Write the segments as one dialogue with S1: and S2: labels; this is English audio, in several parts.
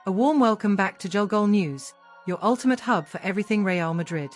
S1: A warm welcome back to Jolgol News, your ultimate hub for everything Real Madrid.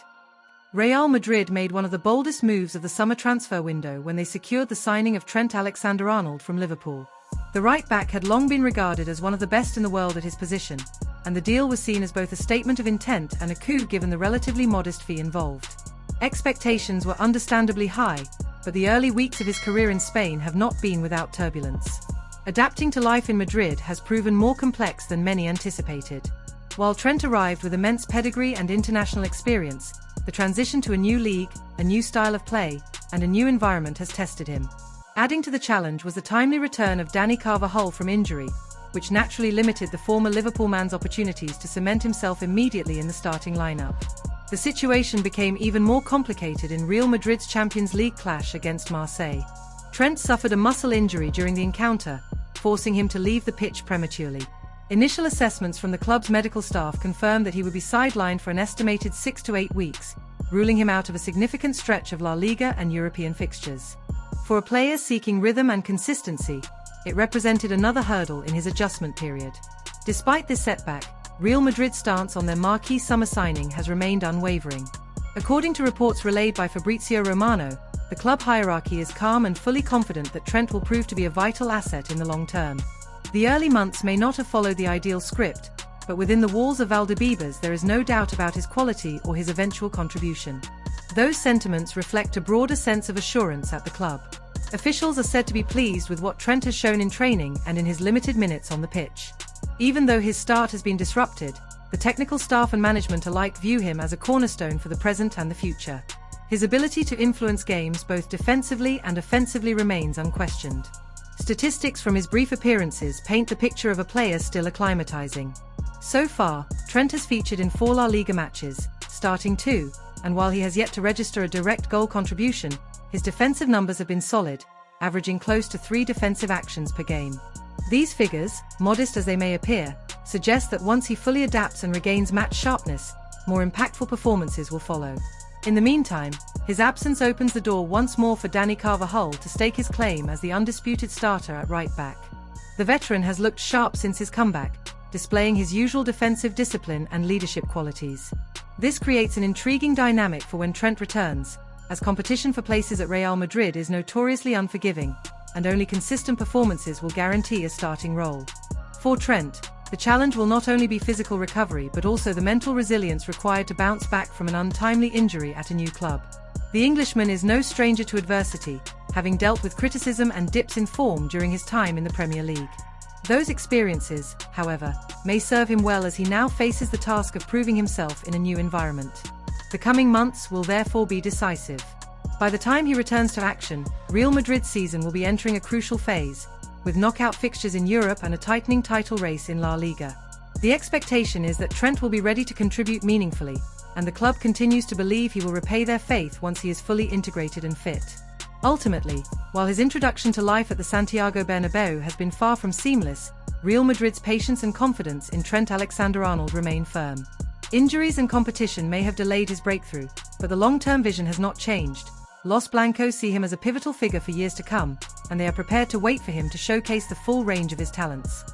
S1: Real Madrid made one of the boldest moves of the summer transfer window when they secured the signing of Trent Alexander-Arnold from Liverpool. The right-back had long been regarded as one of the best in the world at his position, and the deal was seen as both a statement of intent and a coup given the relatively modest fee involved. Expectations were understandably high, but the early weeks of his career in Spain have not been without turbulence. Adapting to life in Madrid has proven more complex than many anticipated. While Trent arrived with immense pedigree and international experience, the transition to a new league, a new style of play, and a new environment has tested him. Adding to the challenge was the timely return of Dani Carvajal from injury, which naturally limited the former Liverpool man's opportunities to cement himself immediately in the starting lineup. The situation became even more complicated in Real Madrid's Champions League clash against Marseille. Trent suffered a muscle injury during the encounter, forcing him to leave the pitch prematurely. Initial assessments from the club's medical staff confirmed that he would be sidelined for an estimated 6 to 8 weeks, ruling him out of a significant stretch of La Liga and European fixtures. For a player seeking rhythm and consistency, it represented another hurdle in his adjustment period. Despite this setback, Real Madrid's stance on their marquee summer signing has remained unwavering. According to reports relayed by Fabrizio Romano, the club hierarchy is calm and fully confident that Trent will prove to be a vital asset in the long term. The early months may not have followed the ideal script, but within the walls of Valdebebas there is no doubt about his quality or his eventual contribution. Those sentiments reflect a broader sense of assurance at the club. Officials are said to be pleased with what Trent has shown in training and in his limited minutes on the pitch. Even though his start has been disrupted, the technical staff and management alike view him as a cornerstone for the present and the future. His ability to influence games both defensively and offensively remains unquestioned. Statistics from his brief appearances paint the picture of a player still acclimatizing. So far, Trent has featured in 4 La Liga matches, starting 2, and while he has yet to register a direct goal contribution, his defensive numbers have been solid, averaging close to 3 defensive actions per game. These figures, modest as they may appear, suggest that once he fully adapts and regains match sharpness, more impactful performances will follow. In the meantime, his absence opens the door once more for Dani Carvajal to stake his claim as the undisputed starter at right-back. The veteran has looked sharp since his comeback, displaying his usual defensive discipline and leadership qualities. This creates an intriguing dynamic for when Trent returns, as competition for places at Real Madrid is notoriously unforgiving, and only consistent performances will guarantee a starting role. For Trent, the challenge will not only be physical recovery but also the mental resilience required to bounce back from an untimely injury at a new club. The Englishman is no stranger to adversity, having dealt with criticism and dips in form during his time in the Premier League. Those experiences, however, may serve him well as he now faces the task of proving himself in a new environment. The coming months will therefore be decisive. By the time he returns to action, Real Madrid's season will be entering a crucial phase, with knockout fixtures in Europe and a tightening title race in La Liga. The expectation is that Trent will be ready to contribute meaningfully, and the club continues to believe he will repay their faith once he is fully integrated and fit. Ultimately, while his introduction to life at the Santiago Bernabeu has been far from seamless, Real Madrid's patience and confidence in Trent Alexander-Arnold remain firm. Injuries and competition may have delayed his breakthrough, but the long-term vision has not changed. Los Blancos see him as a pivotal figure for years to come, and they are prepared to wait for him to showcase the full range of his talents.